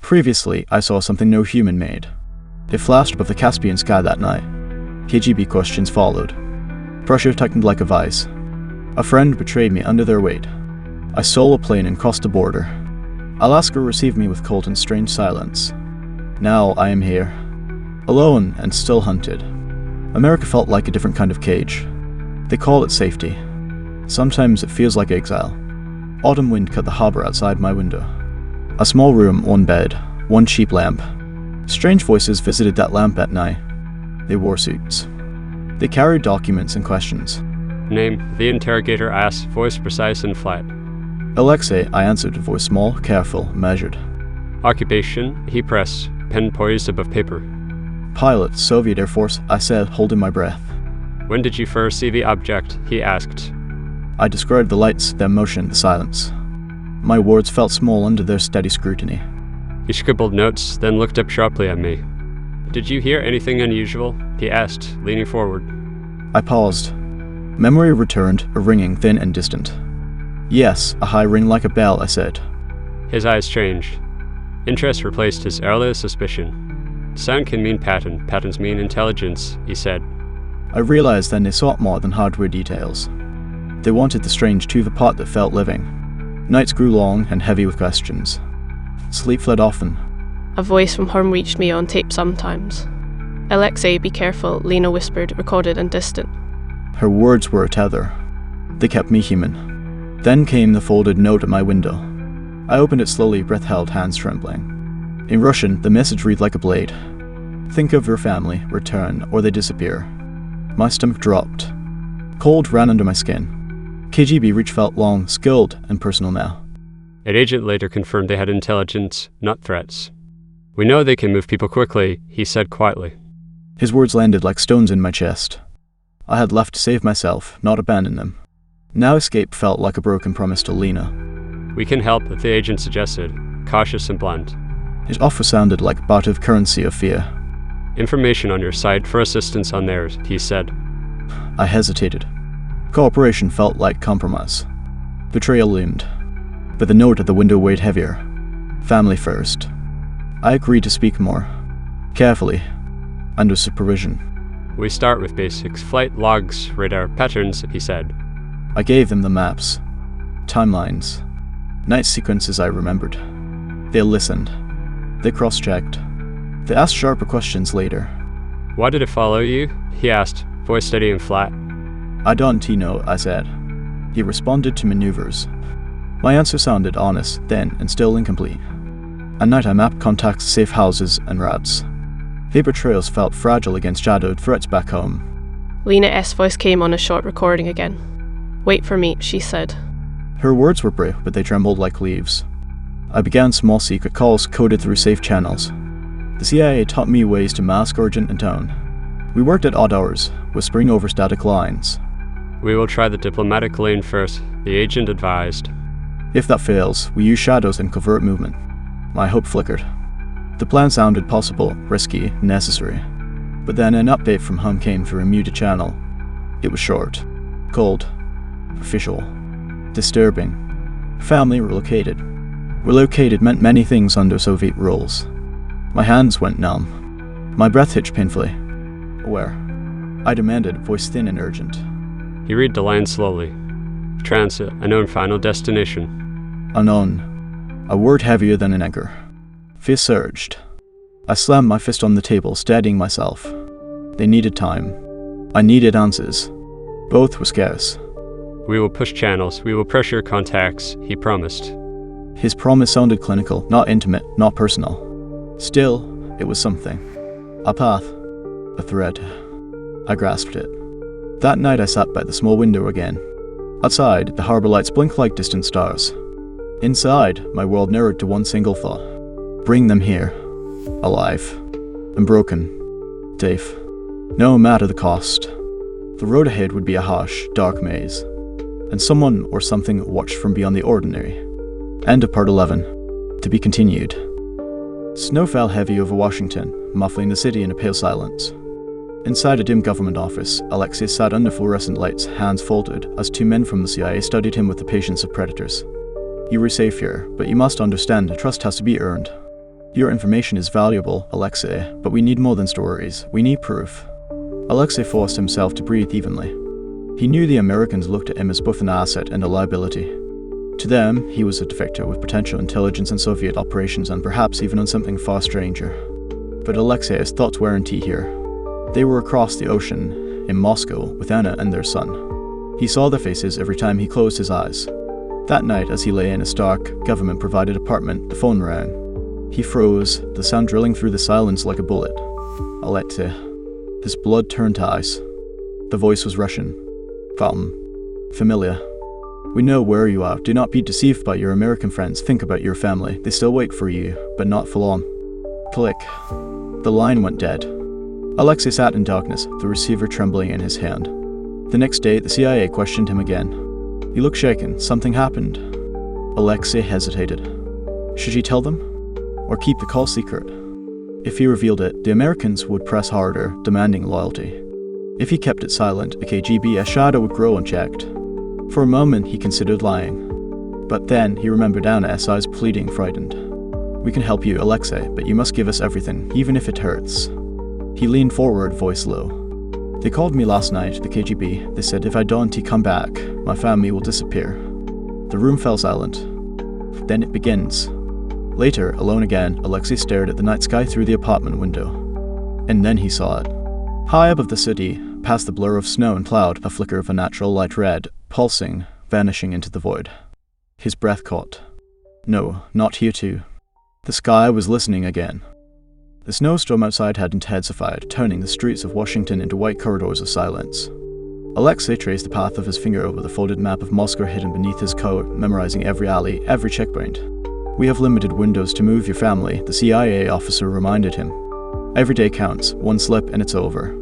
Previously, I saw something no human made. It flashed above the Caspian sky that night. KGB questions followed. Pressure tightened like a vice. A friend betrayed me under their weight. I stole a plane and crossed the border. Alaska received me with cold and strange silence. Now I am here, alone and still hunted. America felt like a different kind of cage. They call it safety. Sometimes it feels like exile. Autumn wind cut the harbor outside my window. A small room, one bed, one cheap lamp. Strange voices visited that lamp at night. They wore suits. They carried documents and questions. Name, the interrogator asked, voice precise and flat. Alexei, I answered, voice small, careful, measured. Occupation, he pressed, pen poised above paper. Pilot, Soviet Air Force, I said, holding my breath. When did you first see the object? He asked. I described the lights, their motion, the silence. My words felt small under their steady scrutiny. He scribbled notes, then looked up sharply at me. Did you hear anything unusual? He asked, leaning forward. I paused. Memory returned, a ringing, thin and distant. Yes, a high ring like a bell, I said. His eyes changed. Interest replaced his earliest suspicion. Sound can mean pattern, patterns mean intelligence, he said. I realized then they sought more than hardware details. They wanted the strange tuva pot that felt living. Nights grew long and heavy with questions. Sleep fled often. A voice from home reached me on tape sometimes. Alexei, be careful, Lena whispered, recorded and distant. Her words were a tether. They kept me human. Then came the folded note at my window. I opened it slowly, breath held, hands trembling. In Russian, the message read like a blade. Think of your family, return, or they disappear. My stomach dropped. Cold ran under my skin. KGB reach felt long, skilled, and personal now. An agent later confirmed they had intelligence, not threats. We know they can move people quickly, he said quietly. His words landed like stones in my chest. I had left to save myself, not abandon them. Now escape felt like a broken promise to Lena. We can help, the agent suggested, cautious and blunt. His offer sounded like a bartered currency of fear. Information on your side for assistance on theirs, he said. I hesitated. Cooperation felt like compromise. Betrayal loomed. But the note at the window weighed heavier. Family first. I agreed to speak more. Carefully. Under supervision. We start with basics, flight logs, radar patterns, he said. I gave them the maps. Timelines. Night sequences I remembered. They listened. They cross-checked. They asked sharper questions later. Why did it follow you? He asked, voice steady and flat. I don't know, I said. He responded to maneuvers. My answer sounded honest, then, and still incomplete. At night I mapped contacts, safe houses, and routes. Paper trails felt fragile against shadowed threats back home. Lena S. voice came on a short recording again. Wait for me, she said. Her words were brave, but they trembled like leaves. I began small secret calls coded through safe channels. The CIA taught me ways to mask urgent and tone. We worked at odd hours, whispering over static lines. We will try the diplomatic lane first, the agent advised. If that fails, we use shadows and covert movement. My hope flickered. The plan sounded possible, risky, necessary. But then an update from home came through a muted channel. It was short, cold, official, disturbing. Family relocated. Relocated meant many things under Soviet rules. My hands went numb. My breath hitched painfully. Where? I demanded, voice thin and urgent. He read the line slowly. Transit, unknown final destination. Unknown. A word heavier than an anchor. Fear surged. I slammed my fist on the table, steadying myself. They needed time. I needed answers. Both were scarce. We will push channels, we will pressure contacts, he promised. His promise sounded clinical, not intimate, not personal. Still, it was something. A path. A thread. I grasped it. That night I sat by the small window again. Outside, the harbor lights blinked like distant stars. Inside, my world narrowed to one single thought. Bring them here. Alive. Unbroken. Safe. No matter the cost. The road ahead would be a harsh, dark maze. And someone or something watched from beyond the ordinary. End of part 11. To be continued. Snow fell heavy over Washington, muffling the city in a pale silence. Inside a dim government office, Alexei sat under fluorescent lights, hands folded, as two men from the CIA studied him with the patience of predators. You were safe here, but you must understand, trust has to be earned. Your information is valuable, Alexei, but we need more than stories. We need proof. Alexei forced himself to breathe evenly. He knew the Americans looked at him as both an asset and a liability. To them, he was a defector with potential intelligence and Soviet operations and perhaps even on something far stranger. But Alexei's thoughts weren't here. They were across the ocean, in Moscow, with Anna and their son. He saw their faces every time he closed his eyes. That night, as he lay in a stark, government-provided apartment, the phone rang. He froze, the sound drilling through the silence like a bullet. Alexei. His blood turned to ice. The voice was Russian. Familiar. We know where you are. Do not be deceived by your American friends. Think about your family. They still wait for you, but not for long. Click. The line went dead. Alexei sat in darkness, the receiver trembling in his hand. The next day, the CIA questioned him again. He looked shaken. Something happened. Alexei hesitated. Should he tell them? Or keep the call secret? If he revealed it, the Americans would press harder, demanding loyalty. If he kept it silent, the KGB shadow would grow unchecked. For a moment, he considered lying. But then, he remembered Anna SI's pleading, frightened. We can help you, Alexei, but you must give us everything, even if it hurts. He leaned forward, voice low. They called me last night, the KGB. They said if I don't come back, my family will disappear. The room fell silent. Then it begins. Later, alone again, Alexei stared at the night sky through the apartment window. And then he saw it. High above the city, past the blur of snow and cloud, a flicker of a natural light red, pulsing, vanishing into the void. His breath caught. No, not here too. The sky was listening again. The snowstorm outside had intensified, turning the streets of Washington into white corridors of silence. Alexei traced the path of his finger over the folded map of Moscow hidden beneath his coat, memorizing every alley, every checkpoint. We have limited windows to move your family, the CIA officer reminded him. Every day counts, one slip and it's over.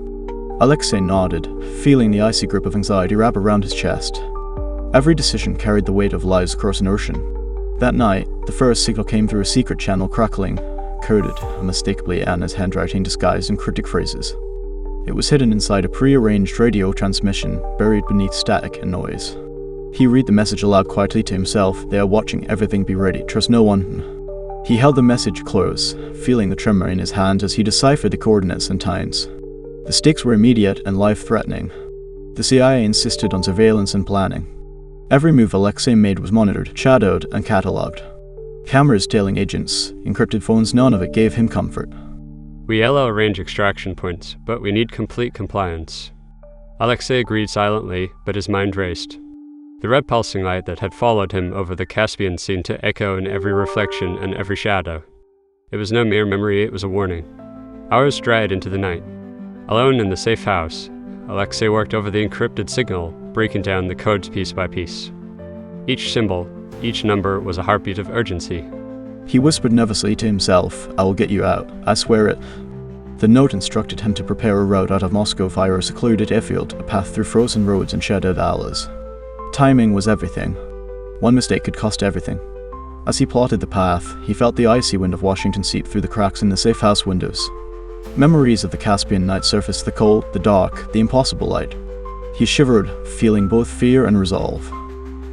Alexei nodded, feeling the icy grip of anxiety wrap around his chest. Every decision carried the weight of lives across an ocean. That night, the first signal came through a secret channel crackling, coded, unmistakably Anna's handwriting disguised in cryptic phrases. It was hidden inside a pre-arranged radio transmission, buried beneath static and noise. He read the message aloud quietly to himself. They are watching, everything be ready, trust no one. He held the message close, feeling the tremor in his hand as he deciphered the coordinates and times. The stakes were immediate and life-threatening. The CIA insisted on surveillance and planning. Every move Alexei made was monitored, shadowed, and catalogued. Cameras tailing agents, encrypted phones, none of it gave him comfort. We yellow arrange extraction points, but we need complete compliance. Alexei agreed silently, but his mind raced. The red pulsing light that had followed him over the Caspian seemed to echo in every reflection and every shadow. It was no mere memory, it was a warning. Hours dragged into the night. Alone in the safe house, Alexei worked over the encrypted signal, breaking down the codes piece by piece. Each symbol, each number was a heartbeat of urgency. He whispered nervously to himself, I will get you out, I swear it. The note instructed him to prepare a route out of Moscow via a secluded airfield, a path through frozen roads and shadowed alleys. Timing was everything. One mistake could cost everything. As he plotted the path, he felt the icy wind of Washington seep through the cracks in the safe house windows. Memories of the Caspian night surfaced, the cold, the dark, the impossible light. He shivered, feeling both fear and resolve.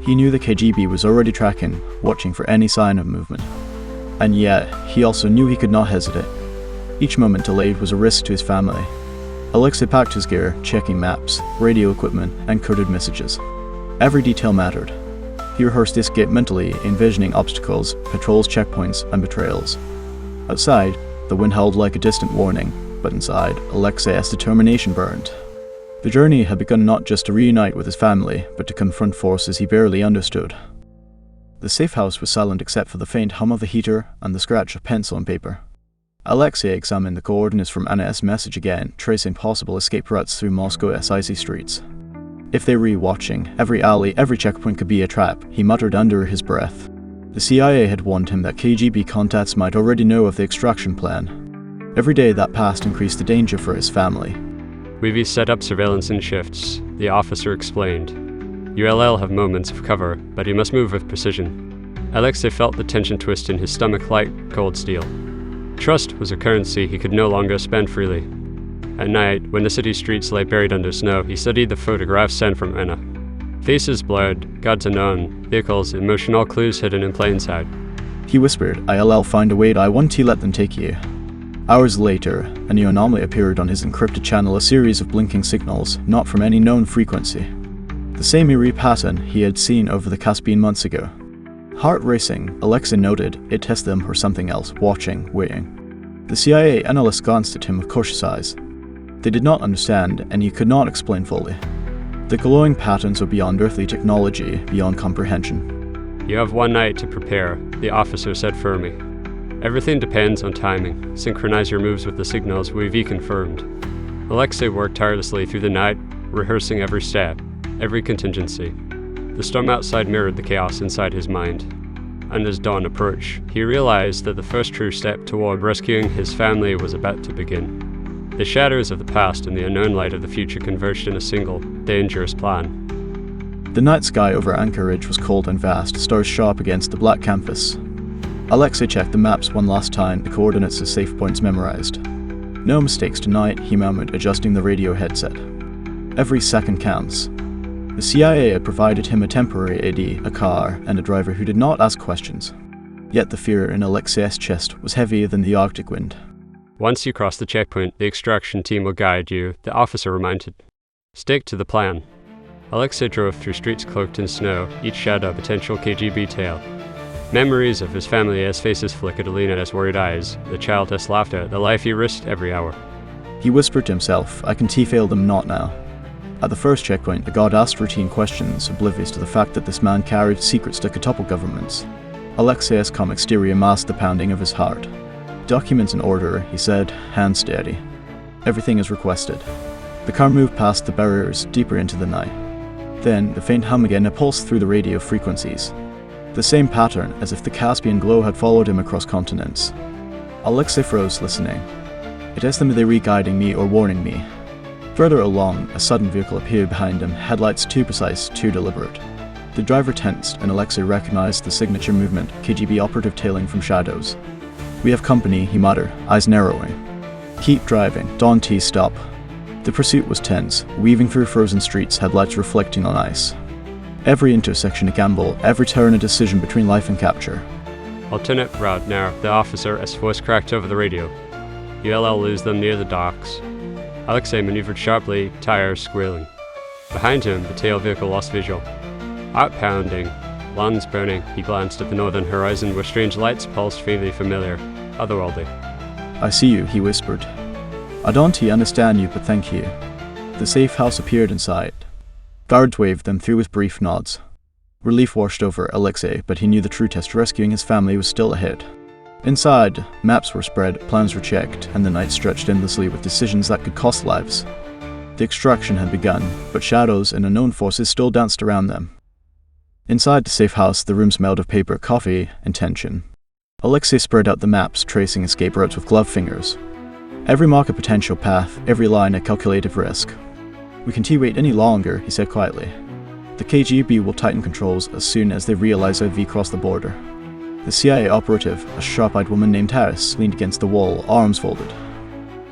He knew the KGB was already tracking, watching for any sign of movement. And yet, he also knew he could not hesitate. Each moment delayed was a risk to his family. Alexei packed his gear, checking maps, radio equipment, and coded messages. Every detail mattered. He rehearsed the escape mentally, envisioning obstacles, patrols, checkpoints, and betrayals. Outside, the wind howled like a distant warning, but inside, Alexei's determination burned. The journey had begun not just to reunite with his family, but to confront forces he barely understood. The safe house was silent except for the faint hum of the heater and the scratch of pencil and paper. Alexei examined the coordinates from Anna's message again, tracing possible escape routes through Moscow's icy streets. If they were watching, every alley, every checkpoint could be a trap, he muttered under his breath. The CIA had warned him that KGB contacts might already know of the extraction plan. Every day that passed increased the danger for his family. We've set up surveillance in shifts, the officer explained. ULL have moments of cover, but he must move with precision. Alexei felt the tension twist in his stomach like cold steel. Trust was a currency he could no longer spend freely. At night, when the city streets lay buried under snow, he studied the photographs sent from Anna. Faces blurred, gods unknown, vehicles, emotional clues hidden in plain sight. He whispered, I'll find a way, I want to let them take you. Hours later, a new anomaly appeared on his encrypted channel, a series of blinking signals, not from any known frequency. The same eerie pattern he had seen over the Caspian months ago. Heart racing, Alexei noted, it tested them for something else, watching, waiting. The CIA analysts glanced at him with cautious eyes. They did not understand, and he could not explain fully. The glowing patterns were beyond earthly technology, beyond comprehension. You have one night to prepare, the officer said firmly. Everything depends on timing. Synchronize your moves with the signals we've confirmed. Alexei worked tirelessly through the night, rehearsing every step, every contingency. The storm outside mirrored the chaos inside his mind. And as dawn approached, he realized that the first true step toward rescuing his family was about to begin. The shadows of the past and the unknown light of the future converged in a single, dangerous plan. The night sky over Anchorage was cold and vast, stars sharp against the black canvas. Alexei checked the maps one last time, the coordinates of safe points memorized. No mistakes tonight, he murmured, adjusting the radio headset. Every second counts. The CIA had provided him a temporary AD, a car, and a driver who did not ask questions. Yet the fear in Alexei's chest was heavier than the Arctic wind. Once you cross the checkpoint, the extraction team will guide you, the officer reminded. Stick to the plan. Alexei drove through streets cloaked in snow, each shadow a potential KGB tale. Memories of his family as faces flickered Alina's worried eyes, the childless laughter, the life he risked every hour. He whispered to himself, I can fail them not now. At the first checkpoint, the guard asked routine questions, oblivious to the fact that this man carried secrets to topple governments. Alexei's calm exterior masked the pounding of his heart. Documents in order, he said, hands steady. Everything is requested. The car moved past the barriers, deeper into the night. Then, the faint hum again, a pulse through the radio frequencies. The same pattern, as if the Caspian glow had followed him across continents. Alexei froze, listening. It is them they re-guiding me or warning me. Further along, a sudden vehicle appeared behind him, headlights too precise, too deliberate. The driver tensed, and Alexei recognized the signature movement, KGB operative tailing from shadows. We have company, he muttered, eyes narrowing. Keep driving, don't stop. The pursuit was tense, weaving through frozen streets, headlights reflecting on ice. Every intersection a gamble, every turn a decision between life and capture. Alternate route now, the officer, as voice cracked over the radio. ULL lose them near the docks. Alexei maneuvered sharply, tires squealing. Behind him, the tail vehicle lost visual. Heart pounding, lungs burning, he glanced at the northern horizon where strange lights pulsed faintly familiar, otherworldly. I see you, he whispered. I don't understand you, but thank you. The safe house appeared in sight. Guards waved them through with brief nods. Relief washed over Alexei, but he knew the true test rescuing his family was still ahead. Inside, maps were spread, plans were checked, and the night stretched endlessly with decisions that could cost lives. The extraction had begun, but shadows and unknown forces still danced around them. Inside the safe house, the room smelled of paper, coffee, and tension. Alexei spread out the maps, tracing escape routes with gloved fingers. Every mark a potential path, every line a calculated risk. We can't wait any longer, he said quietly. The KGB will tighten controls as soon as they realize IV crossed the border. The CIA operative, a sharp-eyed woman named Harris, leaned against the wall, arms folded.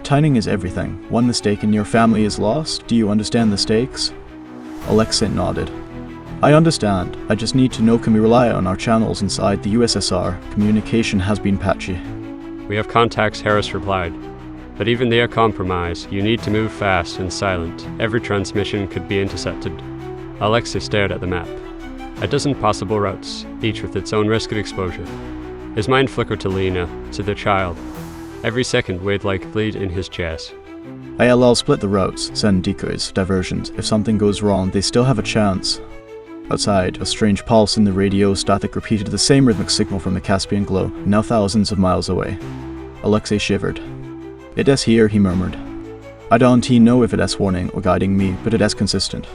Timing is everything. One mistake and your family is lost. Do you understand the stakes? Alexei nodded. I understand. I just need to know, can we rely on our channels inside the USSR? Communication has been patchy. We have contacts, Harris replied. But even they are compromised. You need to move fast and silent. Every transmission could be intercepted. Alexei stared at the map. A dozen possible routes, each with its own risk of exposure. His mind flickered to Lena, to their child. Every second weighed like lead in his chest. ILL split the routes, send decoys, diversions. If something goes wrong, they still have a chance. Outside, a strange pulse in the radio static repeated the same rhythmic signal from the Caspian glow, now thousands of miles away. Alexei shivered. It is here, he murmured. I don't know if it is warning or guiding me, but it is consistent.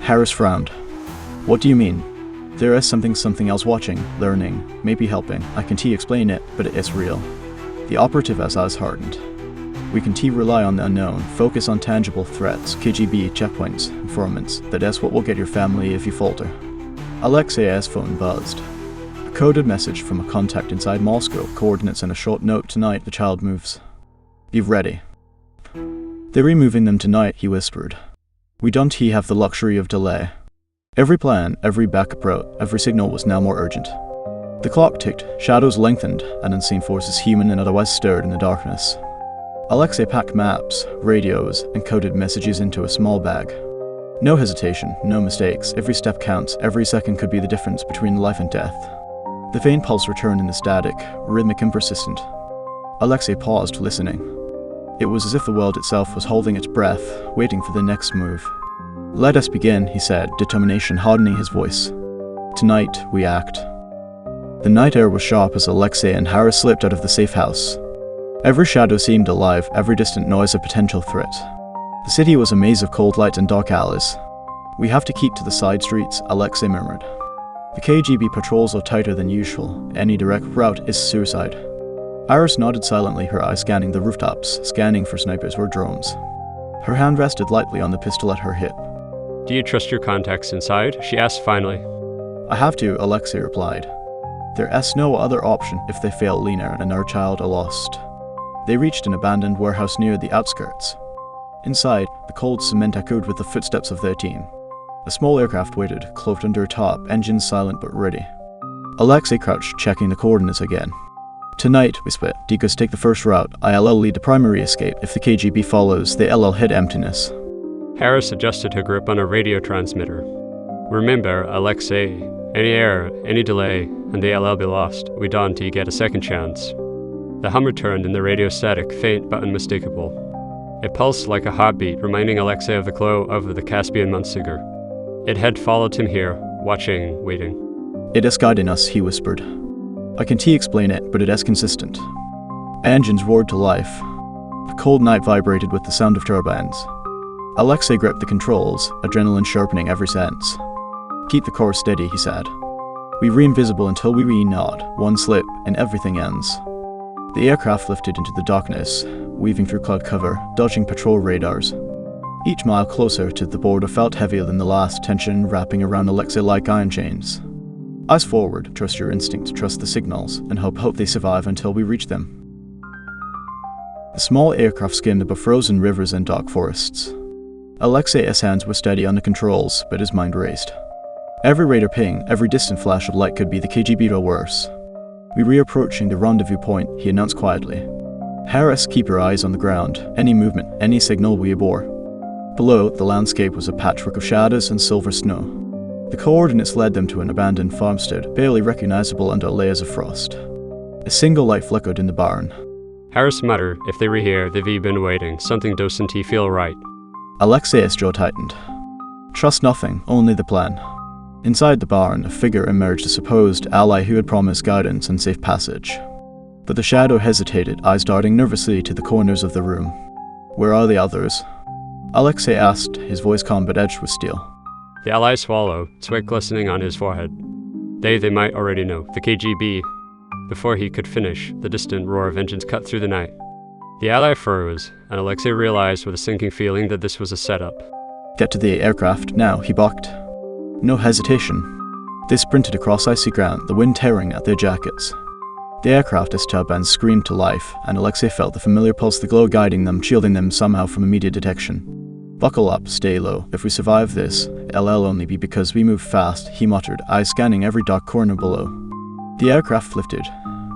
Harris frowned. What do you mean? There is something else watching, learning, maybe helping. I can't explain it, but it is real. The operative has eyes hardened. We can rely on the unknown, focus on tangible threats, KGB, checkpoints, informants. That is what will get your family if you falter. Alexei's phone buzzed. A coded message from a contact inside Moscow, coordinates and a short note. Tonight the child moves. Be ready. They're removing them tonight, he whispered. We don't have the luxury of delay. Every plan, every backup route, every signal was now more urgent. The clock ticked, shadows lengthened, and unseen forces human and otherwise stirred in the darkness. Alexei packed maps, radios, and coded messages into a small bag. No hesitation, no mistakes, every step counts, every second could be the difference between life and death. The faint pulse returned in the static, rhythmic and persistent. Alexei paused, listening. It was as if the world itself was holding its breath, waiting for the next move. "Let us begin," he said, determination hardening his voice. "Tonight, we act." The night air was sharp as Alexei and Harris slipped out of the safe house. Every shadow seemed alive, every distant noise a potential threat. The city was a maze of cold lights and dark alleys. "We have to keep to the side streets," Alexei murmured. "The KGB patrols are tighter than usual. Any direct route is suicide." Iris nodded silently, her eyes scanning the rooftops, scanning for snipers or drones. Her hand rested lightly on the pistol at her hip. "Do you trust your contacts inside?" she asked finally. "I have to," Alexei replied. "There is no other option if they fail. Lena and our child are lost." They reached an abandoned warehouse near the outskirts. Inside, the cold cement echoed with the footsteps of their team. A small aircraft waited, cloaked under a top, engines silent but ready. Alexei crouched, checking the coordinates again. "Tonight, we split. Decos take the first route. ILL lead the primary escape. If the KGB follows, the LL hit emptiness." Harris adjusted her grip on a radio transmitter. "Remember, Alexei, any error, any delay, and the LL be lost. We don't until you get a second chance." The hum returned in the radio static, faint but unmistakable. It pulsed like a heartbeat, reminding Alexei of the glow over the Caspian months ago. It had followed him here, watching, waiting. "It is guiding us," he whispered. "I can't explain it, but it is consistent." Engines roared to life. The cold night vibrated with the sound of turbines. Alexei gripped the controls, adrenaline sharpening every sense. "Keep the course steady," he said. "We re-invisible until we re-nod. One slip, and everything ends." The aircraft lifted into the darkness, weaving through cloud cover, dodging patrol radars. Each mile closer to the border felt heavier than the last, tension wrapping around Alexei like iron chains. "Eyes forward, trust your instinct, trust the signals, and hope they survive until we reach them." The small aircraft skimmed above frozen rivers and dark forests. Alexei's hands were steady on the controls, but his mind raced. Every radar ping, every distant flash of light could be the KGB or worse. "We reapproaching the rendezvous point," he announced quietly. "Harris, keep your eyes on the ground. Any movement, any signal we abort." Below, the landscape was a patchwork of shadows and silver snow. The coordinates led them to an abandoned farmstead, barely recognizable under layers of frost. A single light flickered in the barn. Harris muttered, "If they were here, they've been waiting. Something doesn't feel right." Alexei's jaw tightened. "Trust nothing, only the plan." Inside the barn, a figure emerged, a supposed ally who had promised guidance and safe passage. But the shadow hesitated, eyes darting nervously to the corners of the room. "Where are the others?" Alexei asked, his voice calm but edged with steel. The ally swallowed, sweat glistening on his forehead. They might already know. The KGB. Before he could finish, the distant roar of engines cut through the night. The ally froze, and Alexei realized with a sinking feeling that this was a setup. "Get to the aircraft, now," he barked. No hesitation. They sprinted across icy ground, the wind tearing at their jackets. The aircraft's turbines screamed to life, and Alexei felt the familiar pulse, the glow guiding them, shielding them somehow from immediate detection. "Buckle up, stay low. If we survive this, it'll only be because we move fast," he muttered, eyes scanning every dark corner below. The aircraft lifted,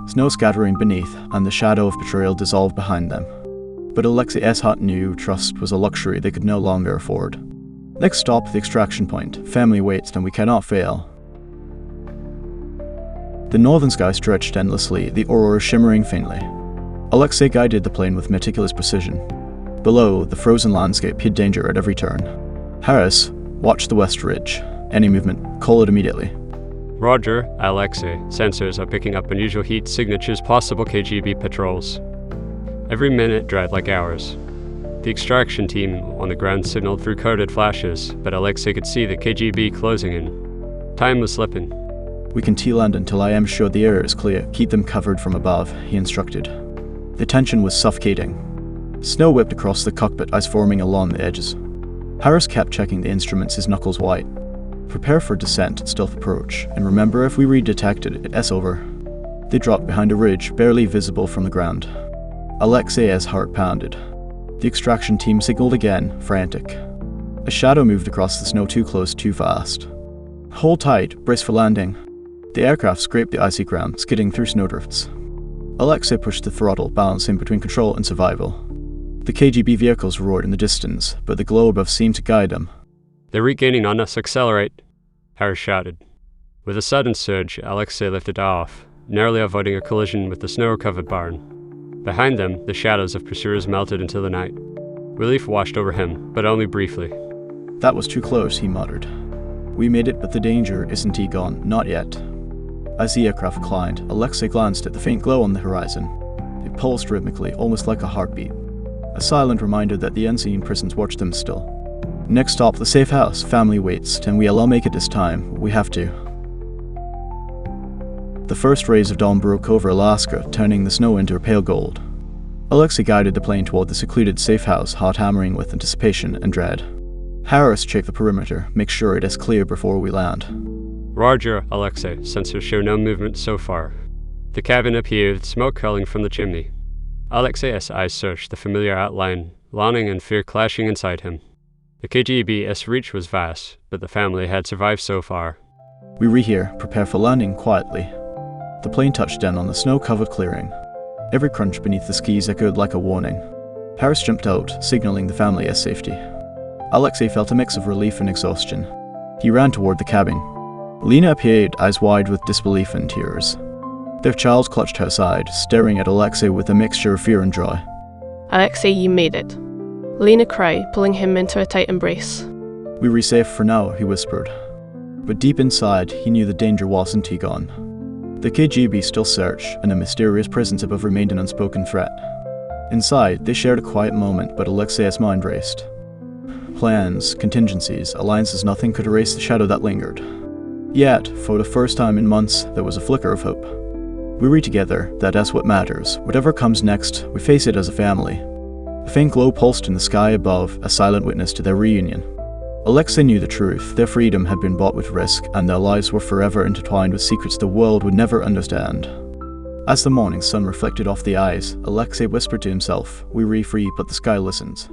snow scattering beneath, and the shadow of betrayal dissolved behind them. But Alexei's heart knew trust was a luxury they could no longer afford. "Next stop, the extraction point. Family waits, and we cannot fail." The northern sky stretched endlessly, the aurora shimmering faintly. Alexei guided the plane with meticulous precision. Below, the frozen landscape hid danger at every turn. "Harris, watch the west ridge. Any movement, call it immediately." "Roger, Alexei. Sensors are picking up unusual heat signatures, possible KGB patrols." Every minute dragged like hours. The extraction team on the ground signaled through coded flashes, but Alexei could see the KGB closing in. Time was slipping. "We can T-land until I am sure the air is clear. Keep them covered from above," he instructed. The tension was suffocating. Snow whipped across the cockpit, ice forming along the edges. Harris kept checking the instruments, his knuckles white. "Prepare for descent, stealth approach, and remember if we redetected it's over." They dropped behind a ridge, barely visible from the ground. Alexei's heart pounded. The extraction team signaled again, frantic. A shadow moved across the snow, too close, too fast. "Hold tight, brace for landing." The aircraft scraped the icy ground, skidding through snowdrifts. Alexei pushed the throttle, balancing between control and survival. The KGB vehicles roared in the distance, but the glow above seemed to guide them. "They're regaining on us, accelerate!" Harris shouted. With a sudden surge, Alexei lifted off, narrowly avoiding a collision with the snow-covered barn. Behind them, the shadows of pursuers melted into the night. Relief washed over him, but only briefly. "That was too close," he muttered. "We made it, but the danger isn't gone, not yet." As the aircraft climbed, Alexei glanced at the faint glow on the horizon. It pulsed rhythmically, almost like a heartbeat. A silent reminder that the unseen prisons watched them still. "Next stop, the safe house. Family waits, and we'll all make it this time. We have to." The first rays of dawn broke over Alaska, turning the snow into a pale gold. Alexei guided the plane toward the secluded safe house, heart hammering with anticipation and dread. Harris checked the perimeter, make sure it is clear before we land. "Roger, Alexei. Sensors show no movement so far." The cabin appeared, smoke curling from the chimney. Alexei's eyes searched the familiar outline, longing and fear clashing inside him. The KGB's reach was vast, but the family had survived so far. We rehear, prepare for landing quietly. The plane touched down on the snow-covered clearing. Every crunch beneath the skis echoed like a warning. Harris jumped out, signaling the family as safety. Alexei felt a mix of relief and exhaustion. He ran toward the cabin. Lena appeared, eyes wide with disbelief and tears. Their child clutched her side, staring at Alexei with a mixture of fear and joy. "Alexei, you made it." Lena cried, pulling him into a tight embrace. "We're safe for now," he whispered. But deep inside, he knew the danger wasn't gone. The KGB still searched, and a mysterious presence above remained an unspoken threat. Inside, they shared a quiet moment, but Alexei's mind raced. Plans, contingencies, alliances, nothing could erase the shadow that lingered. Yet, for the first time in months, there was a flicker of hope. We read together that that's what matters. Whatever comes next, we face it as a family. A faint glow pulsed in the sky above, a silent witness to their reunion. Alexei knew the truth. Their freedom had been bought with risk, and their lives were forever intertwined with secrets the world would never understand. As the morning sun reflected off the ice, Alexei whispered to himself, "We re free, but the sky listens."